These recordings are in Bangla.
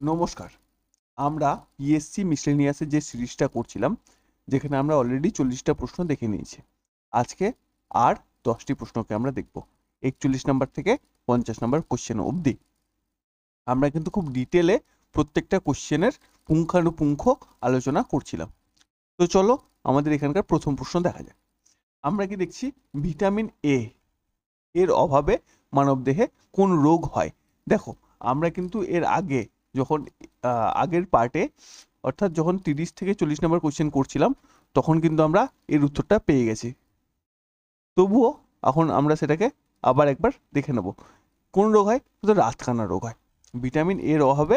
নমস্কার। আমরা পিএসসি মিসেলেনিয়াসের যে সিরিজটা করছিলাম, যেখানে আমরা অলরেডি 40টা প্রশ্ন দেখে নিয়েছি। আজকে আর 10টি প্রশ্নকে আমরা দেখব। 41 নাম্বার থেকে 50 নাম্বার কোশ্চেন অবধি। আমরা কিন্তু খুব ডিটেলে প্রত্যেকটা কোশ্চেনের পুঙ্খানুপুঙ্খ আলোচনা করছিলাম। তো চলো আমাদের এখানকার প্রথম প্রশ্ন দেখা যাক। আমরা কি দেখছি, ভিটামিন এ এর অভাবে মানবদেহে কোন রোগ হয়? দেখো, আমরা কিন্তু এর আগে যখন আগের পার্টে অর্থাৎ যখন 30 থেকে 40 নম্বর কোশ্চেন করছিলাম, তখন কিন্তু আমরা এর উত্তরটা পেয়ে গেছি। তবুও এখন আমরা সেটাকে আবার একবার দেখে নেব। কোন রোগ হয়? তো রাতকানা রোগ হয়। ভিটামিন এর অভাবে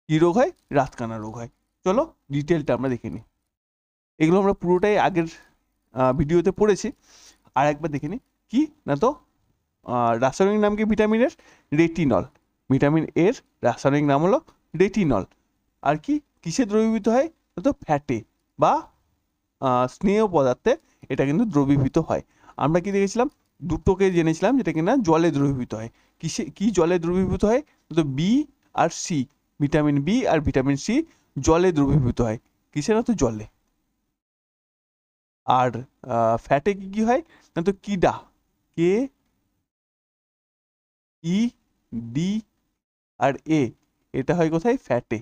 কী রোগ হয়? রাতকানা রোগ হয়। চলো ডিটেলটা আমরা দেখে নিই। এগুলো আমরা পুরোটাই আগের ভিডিওতে পড়েছি। আর একবার দেখে নিই। কি না তো রাসায়নিক নাম কি ভিটামিনের? রেটিনল। ভিটামিন এর রাসায়নিক নাম হলো রেটিনল। আর কি কিসে দ্রবীভূত হয়? তো ফ্যাটে বা স্নেহ পদার্থে এটা কিন্তু দ্রবীভূত হয়। আমরা কি দেখেছিলাম? দুটোকে জেনেছিলাম, যেটা কিনা জলে দ্রবীভূত হয়। কিসে কি জলে দ্রবীভূত হয়? তো বি আর সি, ভিটামিন বি আর ভিটামিন সি জলে দ্রবীভূত হয়। কিসে? না তো জলে। আর ফ্যাটে কি কি হয়? না তো কিডা, কে ই ডি আর এ, এটা হয় কোথায়? ফ্যাটে।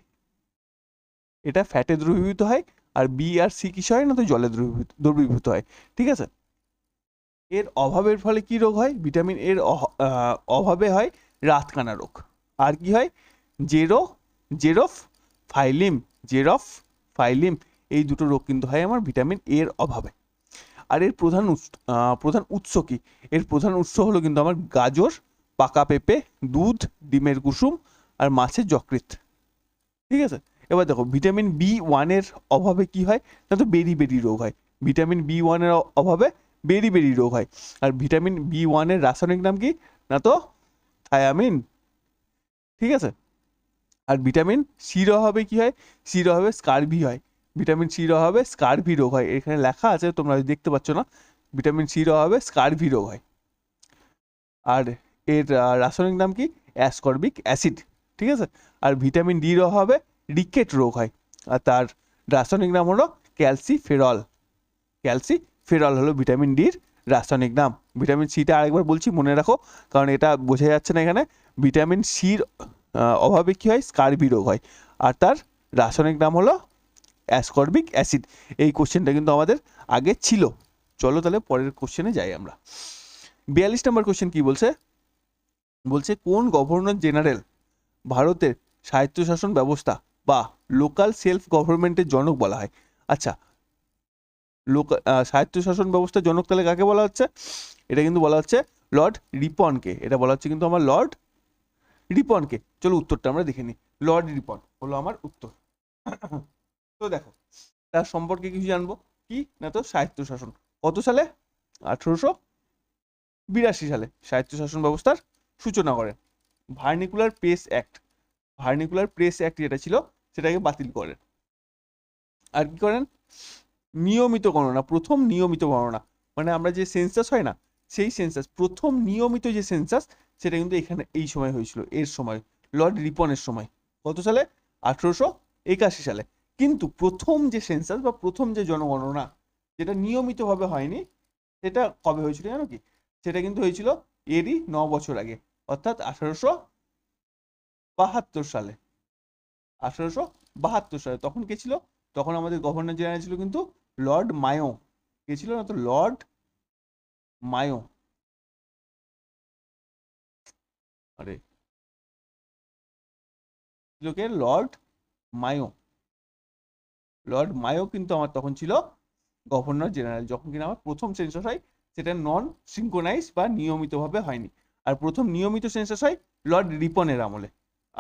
এটা ফ্যাটে দ্রবীভূত হয়। আর বি আর সি কিসে হয়? না তো জলে দ্রবীভূত হয়। ঠিক আছে। এর অভাবের ফলে কি রোগ হয়? ভিটামিন এর অভাবে হয় রাতকানা রোগ। আর কি হয়? জেরো জেরফ ফাইলিম, জেরফ ফাইলিম, এই দুটো রোগ কিন্তু হয় আমার ভিটামিন এর অভাবে। আর এর প্রধান উৎস কি? এর প্রধান উৎস হলো কিন্তু আমার গাজর, পাকা পেঁপে, দুধ, ডিমের কুসুম আর মাছের যকৃৎ। ঠিক আছে। এবার দেখো, ভিটামিন বি 1 অভাবে কি হয়? না তো বেরি রোগ হয়। ভিটামিন বি 1 অভাবে বেরি রোগ হয়। আর ভিটামিন বি 1 রাসায়নিক নাম কি? না তো থায়ামিন। ঠিক আছে। আর ভিটামিন সির অভাবে কি হয়? সির অভাবে স্কারভি হয়। ভিটামিন সির অভাবে স্কারভি রোগ হয়। এখানে লেখা আছে, তোমরা দেখতে পাচ্ছ না। ভিটামিন সির অভাবে স্কারভি রোগ হয়। আর এর রাসায়নিক নাম কি? Ascorbic acid. ঠিক আছে। আর ভিটামিন ডির অভাবে রিকেট রোগ হয়। আর তার রাসায়নিক নাম হলো ক্যালসিফেরল। ক্যালসিফেরল হলো ভিটামিন ডির রাসায়নিক নাম। ভিটামিন সিটা আরেকবার বলছি, মনে রাখো, কারণ এটা বোঝা যাচ্ছে না এখানে। ভিটামিন সির অভাবে কী হয়? স্কারভি রোগ হয়। আর তার রাসায়নিক নাম হলো অ্যাসকর্বিক অ্যাসিড। এই কোশ্চেনটা কিন্তু আমাদের আগে ছিল। চলো তাহলে পরের কোশ্চেনে যাই আমরা। 42 নম্বর কোশ্চেন কি বলছে? বলছে কোন গভর্নর জেনারেল ভারতের স্বায়ত্তশাসন ব্যবস্থা বা লোকাল সেলফ গভর্নমেন্টের জনক বলা হয়? আচ্ছা, স্বায়ত্তশাসন ব্যবস্থার জনক তাহলে কাকে বলা হচ্ছে? এটা কিন্তু বলা হচ্ছে লর্ড রিপনকে। এটা বলা হচ্ছে কিন্তু আমার লর্ড রিপনকে। চলো উত্তরটা আমরা দেখে নিই। লর্ড রিপন হলো আমার উত্তর। তো দেখো, তার সম্পর্কে কিছু জানবো। কি না তো স্বায়ত্তশাসন। কত সালে? 1882 সালে স্বায়ত্তশাসন ব্যবস্থার সূচনা করেন। ভার্নিকুলার প্রেস অ্যাক্ট, ভার্নিকুলার প্রেস অ্যাক্ট যেটা ছিল সেটাকে বাতিল করেন। আর কি করেন? নিয়মিত গণনা, প্রথম নিয়মিত গণনা, মানে আমরা যে সেন্সাস হয় না, সেই সেন্সাস, প্রথম নিয়মিত যে সেন্সাস, সেটা কিন্তু এখানে এই সময় হয়েছিল, এর সময়, লর্ড রিপনের সময়। কত সালে? 1881 সালে। কিন্তু প্রথম যে সেন্সাস বা প্রথম যে জনগণনা, যেটা নিয়মিতভাবে হয়নি, সেটা কবে হয়েছিল জানো কি? সেটা কিন্তু হয়েছিল এরই 9 বছর আগে, অর্থাৎ 1872 সালে। 1872 সালে তখন কে ছিল? তখন আমাদের গভর্নর জেনারেল ছিল কিন্তু লর্ড মায়ো। কে ছিল? না তো লর্ড মায়ো। আরে, ছিল কে? Lord Mayo. লর্ড মায়ো কিন্তু আমার তখন ছিল গভর্নর জেনারেল, যখন কিনা আমার প্রথম সেন্সাস হয়, সেটা নন সিঙ্ক্রোনাইজ বা নিয়মিতভাবে হয়নি। আর প্রথম নিয়মিত সেন্সাস হয় লর্ড রিপনের আমলে।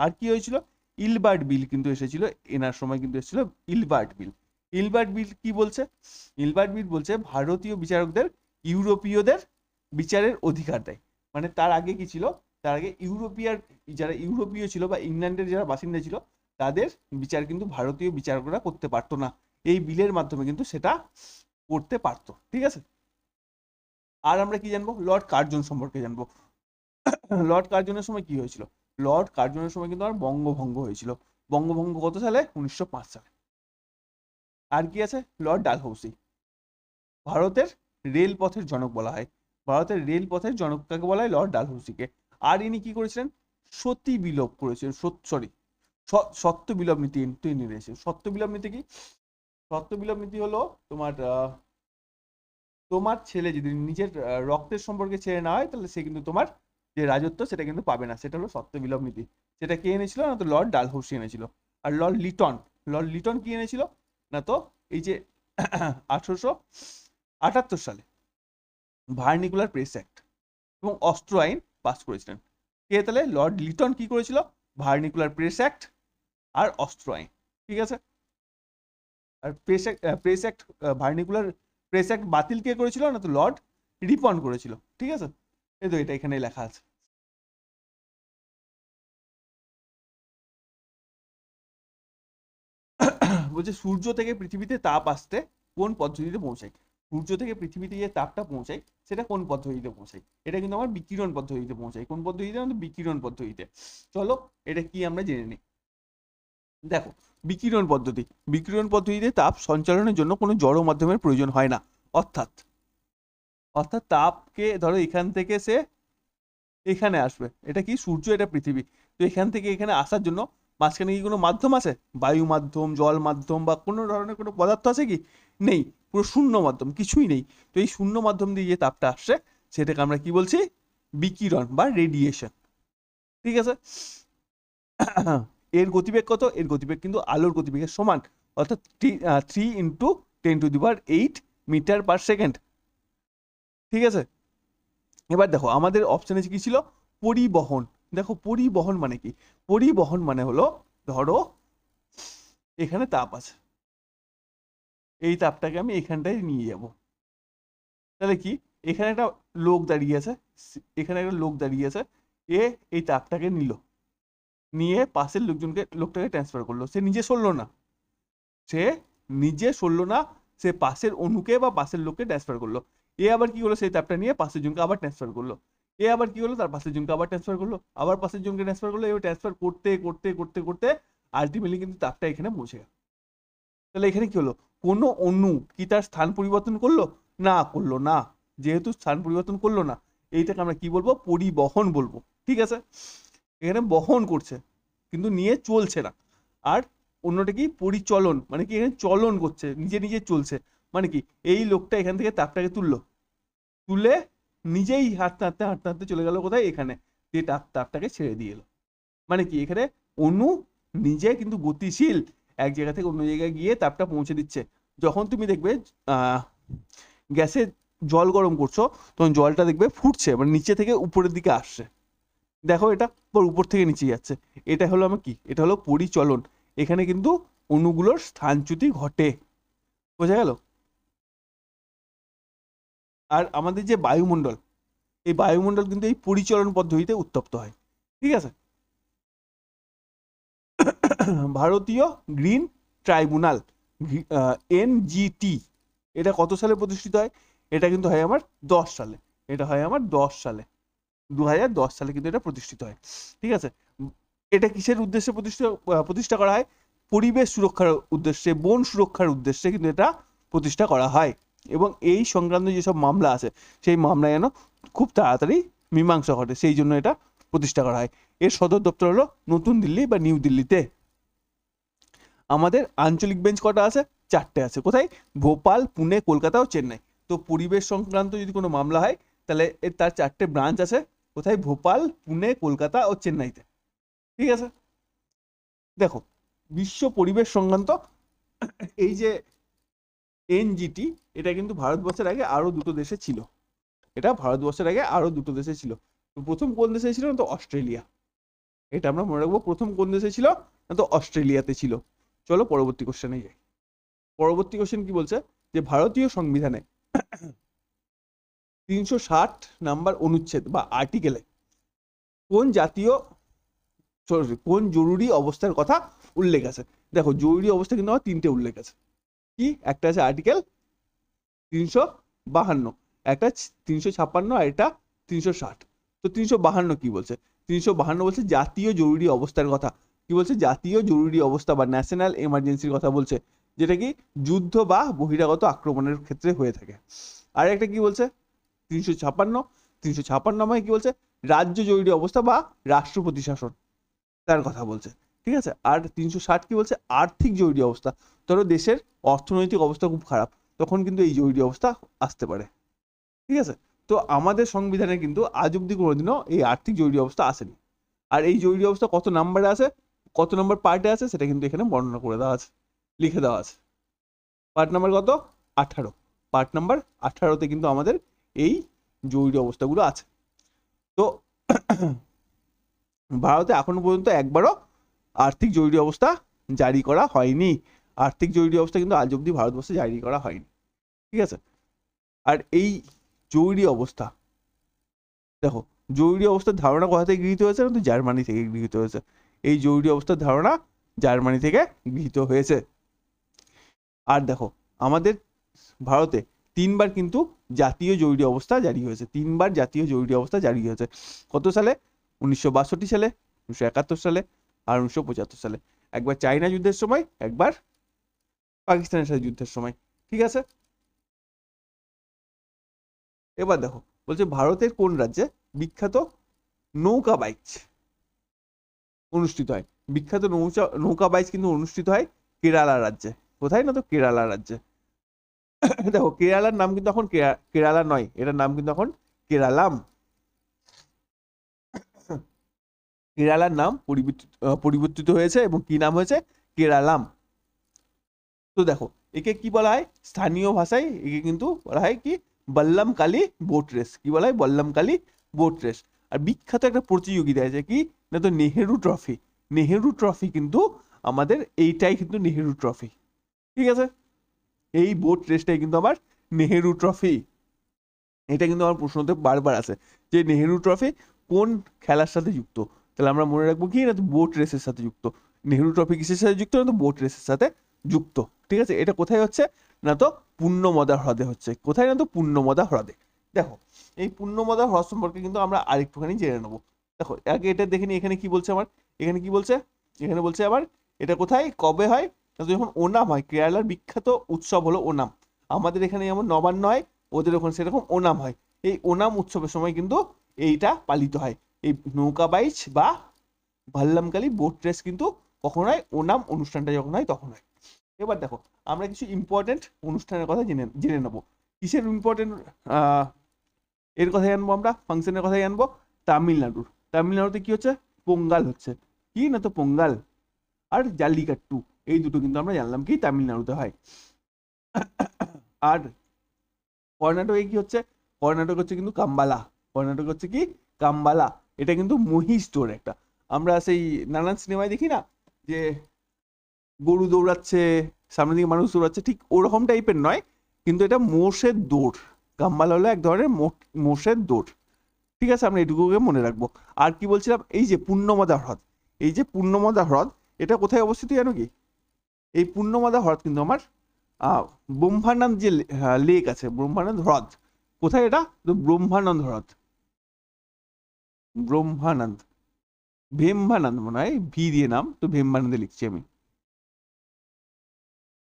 আর কি হয়েছিল? ইলবার্ট বিল কিন্তু এসেছিল, এনার সময় কিন্তু এসেছিল ইলবার্ট বিল। ইলবার্ট বিল কি বলছে? ইলবার্ট বিল বলছে ভারতীয় বিচারকদের ইউরোপীয়দের বিচারের অধিকার দেয়। মানে তার আগে কি ছিল? তার আগে যারা ইউরোপীয় ছিল বা ইংল্যান্ডের যারা বাসিন্দা ছিল, তাদের বিচার কিন্তু ভারতীয় বিচারকরা করতে পারতো না। এই বিলের মাধ্যমে কিন্তু সেটা করতে পারতো। ঠিক আছে। আর আমরা কি জানবো? লর্ড কার্জন সম্পর্কে জানবো। লর্ড কার্জনের সময় কি হয়েছিল? লর্ড কার্জনের সময় কিন্তু আমার বঙ্গভঙ্গ হয়েছিল। বঙ্গভঙ্গ কত সালে? 1905 সালে। আর কি আছে? লর্ড ডালহৌসি। ভারতের রেলপথের জনক বলা হয়। ভারতের রেলপথের জনক কাকে বলা হয়? লর্ড ডালহৌসিকে। আর ইনি কি করেছিলেন? সতী বিলোপ করেছিলেন। সরি, সত্য বিলোপ নীতি তিনি নিয়েছিলেন। সত্য বিলোপ নীতি কি? সত্য বিলোপ নীতি হলো তোমার তোমার ছেলে যদি নিজের রক্তের সম্পর্কে ছেড়ে না হয়, তাহলে সে কিন্তু তোমার যে রাজত্ব সেটা কিন্তু পাবে না। সেটা হলো সত্য বিলোপ নীতি। সেটা কে এনেছিল? না তো লর্ড ডালহৌসি এনেছিল। আর লর্ড লিটন কি এনেছিল? না তো এই যে 1878 সালে ভার্নিকুলার প্রেস অ্যাক্ট এবং অস্ত্র আইন পাস করেছিলেন। কে তাহলে? লর্ড লিটন কি করেছিল? ভার্নিকুলার প্রেস অ্যাক্ট আর অস্ত্র আইন। ঠিক আছে। আর প্রেস অ্যাক্ট ভার্নিকুলার প্রেস অ্যাক্ট বাতিল কে করেছিল? না তো লর্ড রিপন করেছিল। ঠিক আছে, এই তো এটা এখানে লেখা আছে। বলছে সূর্য থেকে পৃথিবীতে তাপ আসতে কোন পদ্ধতিতে পৌঁছায়? সূর্য থেকে পৃথিবীতে যে তাপটা পৌঁছায় সেটা কোন পদ্ধতিতে পৌঁছায়? এটা কিন্তু আমার বিকিরণ পদ্ধতিতে পৌঁছায়। কোন পদ্ধতিতে? বিকিরণ পদ্ধতিতে। চলো এটা কি আমরা জেনে নিই। দেখো, বিকিরণ পদ্ধতিতে তাপ সঞ্চালনের জন্য কোনো জড় মাধ্যমের প্রয়োজন হয় না। অর্থাৎ অর্থাৎ তাপকে ধরো এখান থেকে সে এখানে আসবে। এটা কি? সূর্য, এটা পৃথিবী। তো এখান থেকে এখানে আসার জন্য মাঝখানে কি কোনো মাধ্যম আছে? বায়ু মাধ্যম, জল মাধ্যম বা কোনো ধরনের কোনো পদার্থ আছে কি? নেই। পুরো শূন্য মাধ্যম, কিছুই নেই। তো এই শূন্য মাধ্যম দিয়ে যে তাপটা আসছে সেটাকে আমরা কি বলছি? বিকিরণ বা রেডিয়েশন। ঠিক আছে। এর গতিবেগ কত? এর গতিবেগ কিন্তু আলোর গতিবেগের সমান, অর্থাৎ 3 × 10⁸ মিটার পার সেকেন্ড। ঠিক আছে। এবার দেখো আমাদের অপশানে কি ছিল? পরিবহন। দেখো পরিবহন মানে কি? পরিবহন মানে হলো ধরো এখানে তাপ আছে, এই তাপটাকে আমি এখানটায় নিয়ে যাব। তাহলে কি? এখানে একটা লোক দাঁড়িয়ে আছে, এ এই তাপটাকে নিয়ে পাশের লোকটাকে ট্রান্সফার করলো। সে নিজে সরলো না, সে পাশের অণুকে বা পাশের লোককে ট্রান্সফার করলো। এ আবার কি হলো? সেই তাপটা নিয়ে পাশের জনকে আবার ট্রান্সফার করলো। এ আবার কি হলো? তার পাশের জনকে আবার ট্রান্সফার করলো, আবার পাশের জনকে ট্রান্সফার করলো। এবার ট্রান্সফার করতে করতে করতে করতে আলটিমেটলি কিন্তু তাপটা এখানে পৌঁছে গেল। তাহলে এখানে কি হলো? কোনো অণু কি তার স্থান পরিবর্তন করলো? করলো না। যেহেতু স্থান পরিবর্তন করলো না, এইটাকে আমরা কি বলবো? পরিবহন বলবো। ঠিক আছে। এখানে বহন করছে কিন্তু নিয়ে চলছে না। আর অন্যটা কি? পরিচলন, মানে কি এখানে চলন করছে, নিজে নিজে চলছে। মানে কি? এই লোকটা এখান থেকে তাপটাকে তুলে নিজেই হাঁটতে হাঁটতে হাঁটতে হাঁটতে চলে গেল কোথায়? এখানে। দিয়ে তাপটাকে ছেড়ে দিয়ে এলো। মানে কি? এখানে অণু নিজে কিন্তু গতিশীল, এক জায়গা থেকে অন্য জায়গায় গিয়ে তাপটা পৌঁছে দিচ্ছে। যখন তুমি দেখবে গ্যাসে জল গরম করছো, তখন জলটা দেখবে ফুটছে, মানে নিচে থেকে উপরের দিকে আসছে। দেখো এটা উপর থেকে নিচে যাচ্ছে। এটা হলো আমার কি? এটা হলো পরিচলন। এখানে কিন্তু অণুগুলোর স্থানচ্যুতি ঘটে। বোঝা গেল? আর আমাদের যে বায়ুমণ্ডল, এই বায়ুমণ্ডল কিন্তু এই পরিচলন পদ্ধতিতে উত্তপ্ত হয়। ঠিক আছে। ভারতীয় গ্রিন ট্রাইব্যুনাল, NGT, এটা কত সালে প্রতিষ্ঠিত হয়? এটা কিন্তু হয় আমার 10 সালে। এটা হয় আমার 10 সালে, 2010 সালে কিন্তু এটা প্রতিষ্ঠিত হয়। ঠিক আছে। এটা কিসের উদ্দেশ্যে প্রতিষ্ঠা করা হয়? পরিবেশ সুরক্ষার উদ্দেশ্যে, বন সুরক্ষার উদ্দেশ্যে কিন্তু এটা প্রতিষ্ঠা করা হয়। এবং এই সংক্রান্ত যেসব মামলা আছে, সেই মামলা যেন খুব তাড়াতাড়ি মীমাংসা ঘটে, সেই জন্য এটা প্রতিষ্ঠা করা হয়। এর সদর দপ্তর হলো নতুন দিল্লি বা নিউ দিল্লিতে। আমাদের আঞ্চলিক বেঞ্চ কটা আছে? 4টে আছে। কোথায়? ভোপাল, পুনে, কলকাতা ও চেন্নাই। তো পরিবেশ সংক্রান্ত যদি কোনো মামলা হয়, তাহলে তার 4টে ব্রাঞ্চ আছে। কোথায়? ভোপাল, পুনে, কলকাতা ও চেন্নাইতে। ঠিক আছে। দেখো, বিশ্ব পরিবেশ সংক্রান্ত এই যে NGT, এটা কিন্তু ভারতবর্ষের আগে আরো দুটো দেশে ছিল। তো প্রথম কোন দেশে ছিল? না তো অস্ট্রেলিয়া। এটা আমরা মনে রাখবো, প্রথম কোন দেশে ছিল? না তো অস্ট্রেলিয়াতে ছিল। চলো পরবর্তী কোশ্চেনে যাই। পরবর্তী কোশ্চেন কি বলছে? যে ভারতীয় সংবিধানে 360 নাম্বার অনুচ্ছেদ বা আর্টিকেলে কোন জরুরি অবস্থার কথা উল্লেখ আছে? দেখো, জরুরি অবস্থা কিন্তু আমার 3টে উল্লেখ আছে। কি? একটা আছে আর্টিকেল 352, একটা 356, আর এটা 360। তো 352 কি বলছে? 352 বলছে জাতীয় জরুরি অবস্থার কথা। কি বলছে? জাতীয় জরুরি অবস্থা বা ন্যাশনাল এমার্জেন্সির কথা বলছে, যেটা কি যুদ্ধ বা বহিরাগত আক্রমণের ক্ষেত্রে হয়ে থাকে। আর একটা কি বলছে? 356 মানে কি বলছে? রাজ্য জরুরি অবস্থা বা রাষ্ট্রপতি শাসন, তার কথা বলছে। ঠিক আছে। আর 360 কি বলছে? আর্থিক জরুরি অবস্থা। ধরো দেশের অর্থনৈতিক অবস্থা খুব খারাপ, তখন কিন্তু এই জরুরি অবস্থা আসতে পারে। ঠিক আছে। তো আমাদের সংবিধানে কিন্তু আজ অব্দি কোনোদিনও এই আর্থিক জরুরি অবস্থা আসেনি। আর এই জরুরি অবস্থা কত নাম্বারে আছে, কত নম্বর পার্টে আছে, সেটা কিন্তু এখানে বর্ণনা করে দেওয়া আছে, লিখে দেওয়া আছে। পার্ট নাম্বার কত? 18। পার্ট নাম্বার 18তে কিন্তু আমাদের এই জরুরি অবস্থাগুলো আছে। তো ভারতে এখনো পর্যন্ত একবারও আর্থিক জরুরি অবস্থা জারি করা হয়নি। আর্থিক জরুরি অবস্থা কিন্তু আজ অব্দি ভারতবর্ষে জারি করা হয়নি। ঠিক আছে। আর এই জরুরি অবস্থা, দেখো, জরুরি অবস্থার ধারণা কোথা থেকে গৃহীত হয়েছে? কিন্তু জার্মানি থেকে গৃহীত হয়েছে। এই জরুরি অবস্থার ধারণা জার্মানি থেকে গৃহীত হয়েছে। আর দেখো, আমাদের ভারতে 3বার কিন্তু জাতীয় জরুরি অবস্থা জারি হয়েছে। 3বার জাতীয় জরুরি অবস্থা জারি হয়েছে। কত সালে? 1962 সালে, 1971 সালে, আর 1975 সালে। একবার চাইনা যুদ্ধের সময়, একবার পাকিস্তানের সাথে যুদ্ধের সময়। ঠিক আছে। এবার দেখো, বলছে ভারতের কোন রাজ্যে বিখ্যাত নৌকা বাইচ অনুষ্ঠিত হয়? বিখ্যাত নৌকা বাইচ কিন্তু অনুষ্ঠিত হয় কেরালা রাজ্যে। কোথায়? না তো কেরালা রাজ্যে। দেখো, কেরালার নাম কিন্তু এখন কেরালা নয়, এটার নাম কিন্তু এখন কেরালাম। কেরালার নাম পরিবর্তিত হয়েছে এবং কি নাম হয়েছে? কেরালাম। তো দেখো, একে কি বলা হয় স্থানীয় ভাষায়? একে কিন্তু বলা হয় কি? বল্লম কালী বোট রেস। কি বলা হয়? বল্লম কালী বোট রেস। আর বিখ্যাত একটা প্রতিযোগিতা আছে, কি না তো নেহেরু ট্রফি। নেহেরু ট্রফি কিন্তু আমাদের এইটাই কিন্তু নেহেরু ট্রফি। ঠিক আছে। এই বোট রেসটাই কিন্তু আমার নেহেরু ট্রফি। এটা কিন্তু আমার প্রশ্নতে বারবার আছে যে নেহেরু ট্রফি কোন খেলার সাথে যুক্ত। তাহলে আমরা মনে রাখবো কি না তো বোট রেসের সাথে যুক্ত। নেহেরু ট্রফি কিসের সাথে যুক্ত? না তো বোট রেসের সাথে যুক্ত। ঠিক আছে। এটা কোথায় হচ্ছে? না তো পূর্ণমদা হ্রদে হচ্ছে। কোথায়? না তো পূর্ণমদা হ্রদে। দেখো, এই পূর্ণমদা হ্রদ সম্পর্কে কিন্তু আমরা আরেকটুখানি জেনে নেবো। দেখো, আগে এটা দেখে নি, এখানে কি বলছে আমার? এখানে কি বলছে? এখানে বলছে আবার এটা কোথায় কবে হয়? না তো যখন ওনাম হয়। কেরালার বিখ্যাত উৎসব হলো ওনাম। আমাদের এখানে যেমন নবান্ন হয়, ওদের ওখানে সেরকম ওনাম হয়। এই ওনাম উৎসবের সময় কিন্তু এইটা পালিত হয়। এই নৌকা বাইচ বা ভাল্লামকালী বোট রেস কিন্তু কখন হয়? ওনাম অনুষ্ঠানটা যখন হয় তখন হয়। এবার দেখো, আমরা কিছু ইম্পর্টেন্ট অনুষ্ঠানের কথা জেনে নেবো। কিসের ইম্পর্টেন্ট এর কথাই আনবো আমরা? ফাংশনের কথাই আনবো। তামিলনাড়ুর। তামিলনাড়ুতে কি হচ্ছে? পোঙ্গাল হচ্ছে। কি না তো পোঙ্গাল আর জাল্লিকাট্টু, এই দুটো কিন্তু আমরা জানলাম কি তামিলনাড়ুতে হয়। আর কর্ণাটকে কি হচ্ছে? কর্ণাটক হচ্ছে কিন্তু কাম্বালা। কর্ণাটক হচ্ছে কি? কাম্বালা। এটা কিন্তু মহিষ দৌড় একটা। আমরা সেই নানান সিনেমায় দেখি না যে গরু দৌড়াচ্ছে, সামনে দিকে মানুষ দৌড়াচ্ছে, ঠিক ওরকম টাইপের নয়, কিন্তু এটা মোষের দৌড়। কাম্বালা হলো এক ধরনের মোষের দৌড়। ঠিক আছে, আমরা এটুকুকে মনে রাখবো। আর কি বলছিলাম? এই যে পূর্ণমদা হ্রদ, এই যে পূর্ণমদা হ্রদ, এটা কোথায় অবস্থিত জানো কি? এই পূর্ণমদা হ্রদ কিন্তু আমার ব্রহ্মানন্দ যে লেক আছে, ব্রহ্মানন্দ হ্রদ, কোথায় এটা? তো ব্রহ্মানন্দ হ্রদ। ব্রহ্মানন্দ, ভেম্বানন্দ মনে হয় ভি দিয়ে নাম, তো ভেম্বানন্দে লিখছি আমি।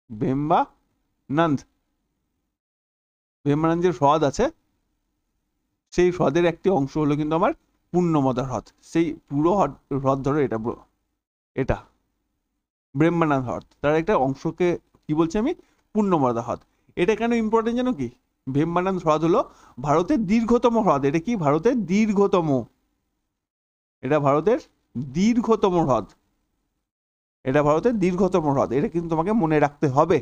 ভেম্বানন্দ, ভেম্বানন্দ যে হ্রদ আছে, সেই হ্রদের একটি অংশ হলো কিন্তু আমার পূর্ণমদা হ্রদ। সেই পুরো হ্রদ ধরো এটা, এটা ব্রহ্মানন্দ হ্রদ, তার একটা অংশকে কি বলছি আমি? পূর্ণমদা হ্রদ। এটা কেন ইম্পর্টেন্ট জানো কি? ভেম্বানন্দ হ্রদ হলো ভারতের দীর্ঘতম হ্রদ। এটা কি? ভারতের দীর্ঘতম, এটা ভারতের দীর্ঘতম হ্রদ। এটা ভারতের দীর্ঘতম হ্রদ, এটা কিন্তু তোমাকে মনে রাখতে হবে।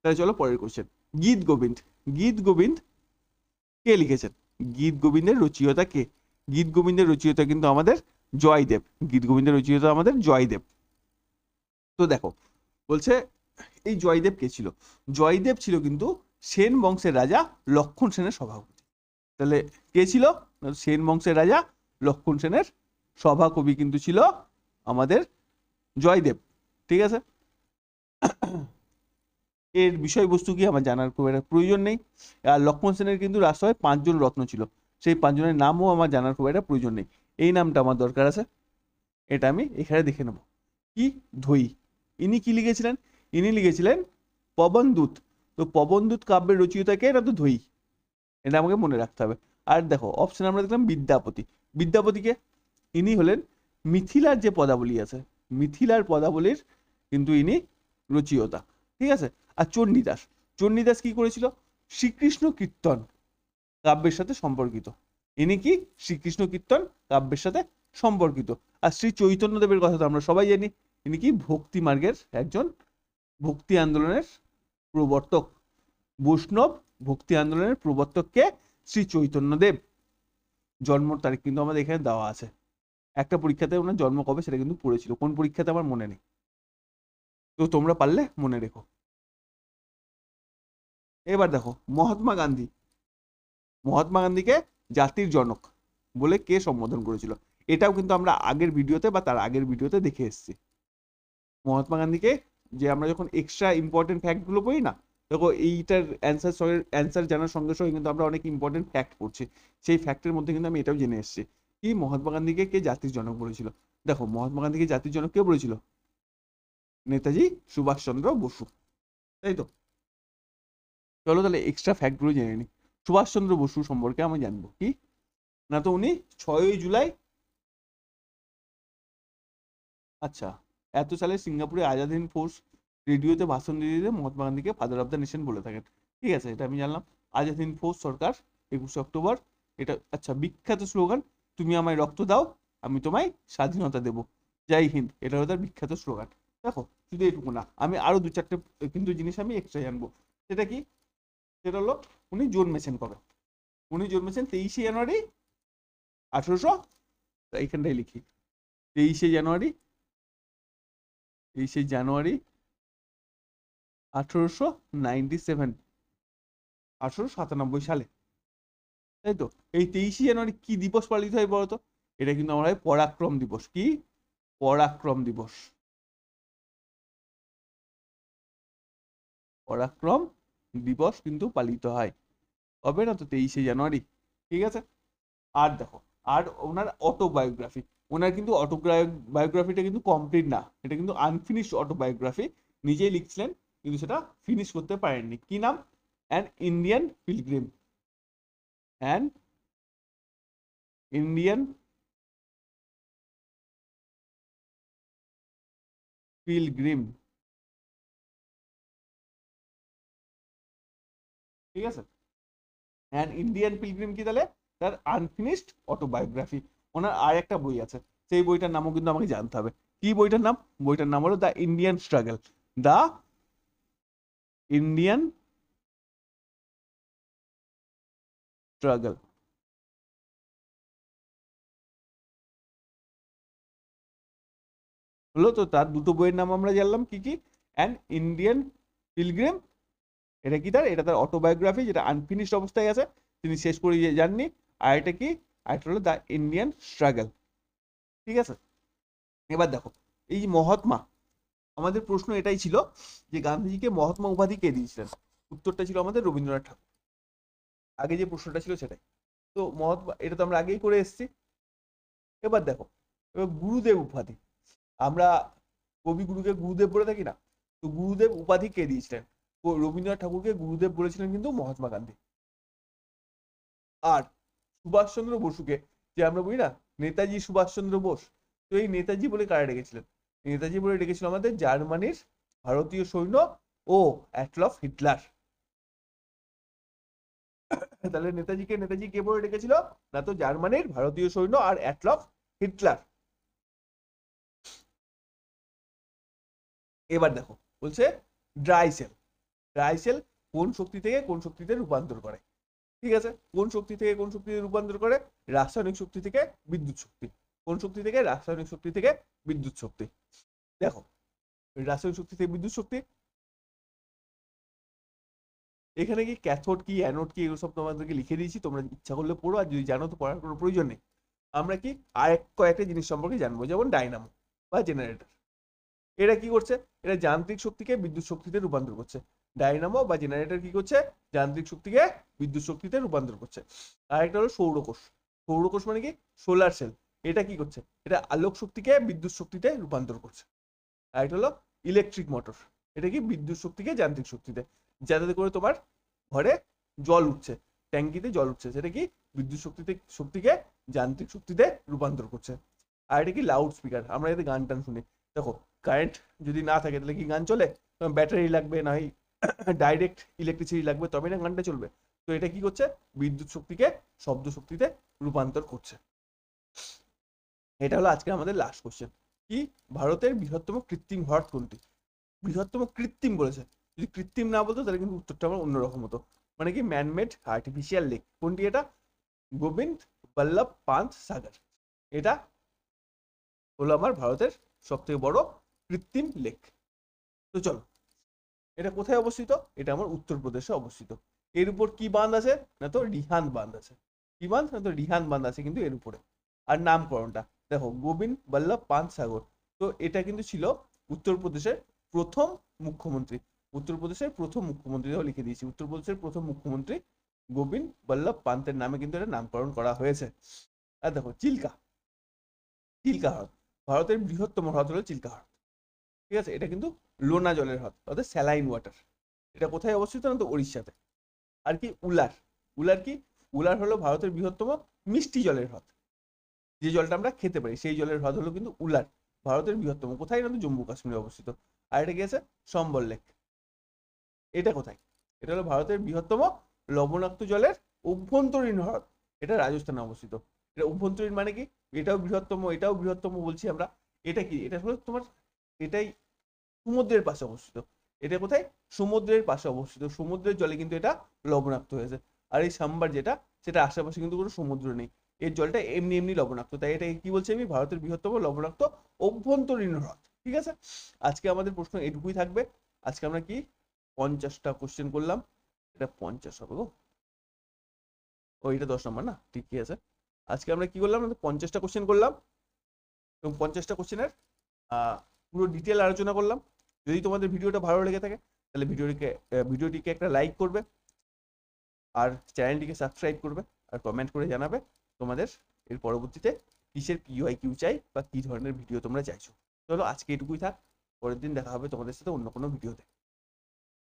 তাহলে চলো পরের কোশ্চেন। গীত গোবিন্দ। গীত গোবিন্দ কে লিখেছেন? গীত গোবিন্দের রচয়িতা কে? গীত গোবিন্দের রচয়িতা কিন্তু আমাদের জয়দেব। গীত গোবিন্দের রচয়িতা আমাদের জয়দেব। তো দেখো, বলছে এই জয়দেব কে ছিল? জয়দেব ছিল কিন্তু সেন বংশের রাজা লক্ষণ সেনের সভাকবি। তাহলে কে ছিল? সেন বংশের রাজা লক্ষণ সেনের সভাকবি কিন্তু ছিল আমাদের জয়দেব। ঠিক আছে। এর বিষয়বস্তু কি আমার জানার খুব একটা প্রয়োজন নেই। আর লক্ষ্মণ সেনের কিন্তু রাজসভায় 5 জন রত্ন ছিল। সেই 5 জনের নামও আমার জানার খুব একটা প্রয়োজন নেই। এই নামটা আমার দরকার আছে, এটা আমি এখানে দেখে নেব। কি? ধৈ। ইনি কি লিখেছিলেন? ইনি লিখেছিলেন পবনদূত। তো পবনদূত কাব্যের রচয়িতা কে? এটা তো ধৈ, এটা আমাকে মনে রাখতে হবে। আর দেখো অপশন আমরা দেখলাম বিদ্যাপতি। বিদ্যাপতিকে, ইনি হলেন মিথিলার যে পদাবলী আছে, মিথিলার পদাবলীর কিন্তু ইনি রচয়িতা, ঠিক আছে। আর চণ্ডীদাস, চণ্ডীদাস কি করেছিল? শ্রীকৃষ্ণ কীর্তন কাব্যের সাথে সম্পর্কিত। ইনি কি? শ্রীকৃষ্ণ কীর্তন কাব্যের সাথে সম্পর্কিত। আর শ্রী চৈতন্যদেবের কথা তো আমরা সবাই জানি, ইনি কি? ভক্তি মার্গের একজন ভক্তি আন্দোলনের প্রবর্তক। বৈষ্ণব ভক্তি আন্দোলনের প্রবর্তক কে? শ্রী চৈতন্যদেব। জন্ম তারিখ কিন্তু আমাদের এখানে দেওয়া আছে। একটা পরীক্ষাতে ওনার জন্ম কবে সেটা কিন্তু পড়েছিল, কোন পরীক্ষাতে আমার মনে নেই, তো তোমরা পারলে মনে রেখো। এবার দেখো মহাত্মা গান্ধী। মহাত্মা গান্ধীকে জাতির জনক বলে কে সম্বোধন করেছিল? এটাও কিন্তু আমরা আগের ভিডিওতে বা তার আগের ভিডিওতে দেখে এসেছি। মহাত্মা গান্ধীকে যে আমরা যখন এক্সট্রা ইম্পর্টেন্ট ফ্যাক্টগুলো পড়ি না, দেখো এইটার অ্যান্সার জানার সঙ্গে সঙ্গে কিন্তু আমরা অনেক ইম্পর্টেন্ট ফ্যাক্ট পড়ছি, সেই ফ্যাক্টের মধ্যে কিন্তু আমি এটাও জেনে এসেছি কি মহাত্মা গান্ধীকে কে জাতির জনক বলেছিল। দেখো মহাত্মা গান্ধীকে জাতির জনক কে বলেছিল? নেতাজি সুভাষচন্দ্র বসু, তাই তো। চলো তাহলে এক্সট্রা ফ্যাক্টগুলো জেনে নিই। সুভাষচন্দ্র বসু সম্পর্কে আমি জানবো কি না, তো উনি 6ই জুলাই, আচ্ছা, এত সালে সিঙ্গাপুরে আজাদ হিন্দ ফোর্স রেডিওতে ভাষণ দিয়ে দিয়ে মহাত্মা গান্ধীকে ফাদার অফ দ্য নেশন বলে থাকেন, ঠিক আছে, এটা আমি জানলাম। আজাদ হিন্দ ফোর্স সরকার 21শে অক্টোবর, এটা আচ্ছা বিখ্যাত স্লোগান, তুমি আমায় রক্ত দাও আমি তোমায় স্বাধীনতা দেবো, জয় হিন্দ, এটা হলো তার বিখ্যাত স্লোগান। দেখো শুধু এটুকু না, আমি আরো 2-4টে কিন্তু জিনিস আমি এক্সট্রা জানবো। সেটা কি? সেটা হলো উনি জন্মেছেন কবে? উনি জন্মেছেন 23শে জানুয়ারি 1800, এইখানটাই লিখি, 23শে জানুয়ারি, 23শে জানুয়ারি 1897, 1897 সালে, তাই তো। এই 23শে জানুয়ারি কি দিবস পালিত হয় বলতো? এটা কিন্তু আমরা হয় পরাক্রম দিবস। কি? পরাক্রম দিবস। পরাক্রম দিবস কিন্তু পালিত হয় কবে না, তো 23শে জানুয়ারি, ঠিক আছে। আর দেখো, আর ওনার অটোবায়োগ্রাফি, ওনার কিন্তু অটোবায়োগ্রাফিটা কিন্তু কমপ্লিট না, এটা কিন্তু আনফিনিশড অটোবায়োগ্রাফি, নিজেই লিখছিলেন কিন্তু সেটা ফিনিশ করতে পারেননি। কি নাম? An Indian pilgrim. An Indian pilgrim, ঠিক আছে। অ্যান ইন্ডিয়ান পিলগ্রিম কি তাহলে? তার আনফিনিশড অটোবায়োগ্রাফি। ওনার আর একটা বই আছে, সেই বইটার নামও কিন্তু আমাকে জানতে হবে। কি বইটার নাম? বইটার নাম হলো the Indian struggle. The Indian struggle. হলো তো, তার দুটো বইয়ের নাম আমরা জানলাম কি কি? অ্যান ইন্ডিয়ান পিলগ্রিম, এটা কি তার? এটা তার অটোবায়োগ্রাফি, যেটা আনফিনিশড অবস্থায় আছে, তিনি শেষ করে যাননি। আর এটা কি? আর এটা হলো দ্য ইন্ডিয়ান স্ট্রাগল, ঠিক আছে। এবার দেখো এই যে মহাত্মা, আমাদের প্রশ্ন এটাই ছিল যে গান্ধীজিকে মহাত্মা উপাধি কে দিয়েছিলেন? উত্তরটা ছিল আমাদের রবীন্দ্রনাথ ঠাকুর। আগে যে প্রশ্নটা ছিল সেটাই তো, মহাত্মা এটা তো আমরা আগেই করে এসেছি। এবার দেখো, এবার গুরুদেব উপাধি, আমরা কবিগুরুকে গুরুদেব বলে থাকি না, তো গুরুদেব উপাধি কে দিয়েছিলেন? রবীন্দ্রনাথ ঠাকুরকে গুরুদেব বলেছিলেন কিন্তু মহাত্মা গান্ধী। আর সুভাষচন্দ্র বসুকে যে আমরা বলি না নেতাজি সুভাষচন্দ্র বোস, তো এই নেতাজি বলে কারা ডেকেছিলেন? নেতাজি বলে ডেকেছিল আমাদের জার্মানির ভারতীয় সৈন্য ও অ্যাডলফ হিটলার। তাহলে নেতাজি কে বলে ডেকেছিল না, তো জার্মানির ভারতীয় সৈন্য আর অ্যাডলফ হিটলার। এবার দেখো বলছে ড্রাই সেল। ড্রাই সেল কোন শক্তি থেকে কোন শক্তিতে রূপান্তর করে? ঠিক আছে, কোন শক্তি থেকে কোন শক্তিতে রূপান্তর করে? রাসায়নিক শক্তি থেকে বিদ্যুৎ শক্তি। কোন শক্তি থেকে? রাসায়নিক শক্তি থেকে বিদ্যুৎ শক্তি। দেখো রাসায়নিক শক্তি থেকে বিদ্যুৎ শক্তি, এখানে কি ক্যাথোড কি অ্যানোড কি এগুলো সব তোমাদেরকে লিখে দিয়েছি, তোমরা ইচ্ছা করলে পড়ো, আর যদি জানো তো পড়ার কোনো প্রয়োজন নেই। আমরা কি আর কয়েকটা জিনিস সম্পর্কে জানবো, যেমন ডাইনামো বা জেনারেটর। এরা কি করছে? এরা যান্ত্রিক শক্তিকে বিদ্যুৎ শক্তিতে রূপান্তর করছে। ডায়নামো বা জেনারেটর কি করছে, যান্ত্রিক শক্তিকে বিদ্যুৎ শক্তিতে রূপান্তর করছে। আর একটা হলো সৌরকোষ। সৌরকোষ মানে কি, সোলার সেল। এটা কি করছে, এটা আলোক শক্তিকে বিদ্যুৎ শক্তিতে রূপান্তর করছে। আর একটা হলো ইলেকট্রিক মোটর। এটা কি, বিদ্যুৎ শক্তিকে যান্ত্রিক শক্তিতে, যাতে করে তোমার ঘরে জল উঠছে, ট্যাঙ্কিতে জল উঠছে, সেটা কি বিদ্যুৎ শক্তিকে যান্ত্রিক শক্তিতে রূপান্তর করছে। আর এটা কি, লাউড স্পিকার। আমরা এতে গান টান শুনি, দেখো কারেন্ট যদি না থাকে তাহলে কি গান চলে, ব্যাটারি লাগবে, না হয় ডাইরেক্ট ইলেকট্রিসিটি লাগবে, তবে না গানটা চলবে। তো এটা কি করছে, বিদ্যুৎ শক্তিকে শব্দ শক্তিতে রূপান্তর করছে। এটা হলো আজকে আমাদের লাস্ট কোশ্চেন। কি, ভারতের বৃহত্তম কৃত্রিম হ্রদ কোনটি? বৃহত্তম কৃত্রিম বলেছে, যদি কৃত্রিম না বলতো তাহলে কিন্তু উত্তরটা আমার অন্যরকম হতো। মানে কি, ম্যানমেড আর্টিফিশিয়াল লেক। কোনটি এটা? গোবিন্দ বল্লভ পান্ত সাগর। এটা হলো আমার ভারতের সব থেকে বড় কৃত্রিম লেক। তো চলো, এটা কোথায় অবস্থিত? এটা আমার উত্তরপ্রদেশে অবস্থিত। এর উপর কি বাঁধ আছে, না তো রিহান বাঁধ আছে। কি বাঁধ, না তো রিহান বাঁধ আছে কিন্তু এর উপরে। আর নামকরণটা দেখো, গোবিন্দ বল্লভ পান্ত সাগর। তো এটা কিন্তু ছিল উত্তরপ্রদেশের প্রথম মুখ্যমন্ত্রী। উত্তরপ্রদেশের প্রথম মুখ্যমন্ত্রীও লিখে দিয়েছি, উত্তরপ্রদেশের প্রথম মুখ্যমন্ত্রী গোবিন্দ বল্লভ পান্তের নামে কিন্তু এটা নামকরণ করা হয়েছে। আর দেখো, চিল্কা। চিল্কা হ্রদ, ভারতের বৃহত্তম হ্রদ হলো চিল্কা হ্রদ। ঠিক আছে, এটা কিন্তু লোনা জলের হ্রদ, অর্থাৎ স্যালাইন ওয়াটার। এটা কোথায় অবস্থিত, না তো উড়িষ্যাতে। আর কি, উলার। উলার কি, উলার হলো ভারতের বৃহত্তম মিষ্টি জলের হ্রদ। যে জলটা আমরা খেতে পারি সেই জলের হ্রদ হলো কিন্তু উলার, ভারতের বৃহত্তম। কোথায়, না তো জম্মু কাশ্মীরে অবস্থিত। আর এটা কি আছে, সম্বল লেক। এটা কোথায়, এটা হলো ভারতের বৃহত্তম লবণাক্ত জলের অভ্যন্তরীণ হ্রদ। এটা রাজস্থানে অবস্থিত। এটা অভ্যন্তরীণ মানে কি, এটাও বৃহত্তম এটাও বৃহত্তম বলছি আমরা। এটা কি, এটা হলো তোমার, এটাই সমুদ্রের পাশে অবস্থিত। এটা কোথায়, সমুদ্রের পাশে অবস্থিত। সমুদ্রের জলে কিন্তু এটা লবণাক্ত হয়েছে। আর এই সাম্বার যেটা, সেটা আশেপাশে কিন্তু কোনো সমুদ্র নেই, এর জলটা এমনি এমনি লবণাক্ত। তাই এটা কি বলছি আমি, ভারতের বৃহত্তম লবণাক্ত অভ্যন্তরীণ হ্রদ। ঠিক আছে, আজকে আমাদের প্রশ্ন এটুকুই থাকবে। আজকে আমরা কি 50টা কোশ্চেন করলাম। এটা 50 হবে গো, ও এটা 10 নম্বর না, ঠিকই আছে। আজকে আমরা কি করলাম, 50টা কোশ্চেন করলাম, এবং 50টা কোশ্চেনের পুরো ডিটেল আলোচনা করলাম। যদি তোমাদের ভিডিওটা ভালো লেগে থাকে তাহলে ভিডিওটিকে একটা লাইক করবে, আর চ্যানেলটিকে সাবস্ক্রাইব করবে, আর কমেন্ট করে জানাবে তোমাদের এর পরবর্তীতে কিসের PYQ চাই বা কি ধরনের ভিডিও তোমরা চাইছো। চলো আজকে এটুকুই থাক, পরের দিন দেখা হবে তোমাদের সাথে অন্য কোনো ভিডিওতে।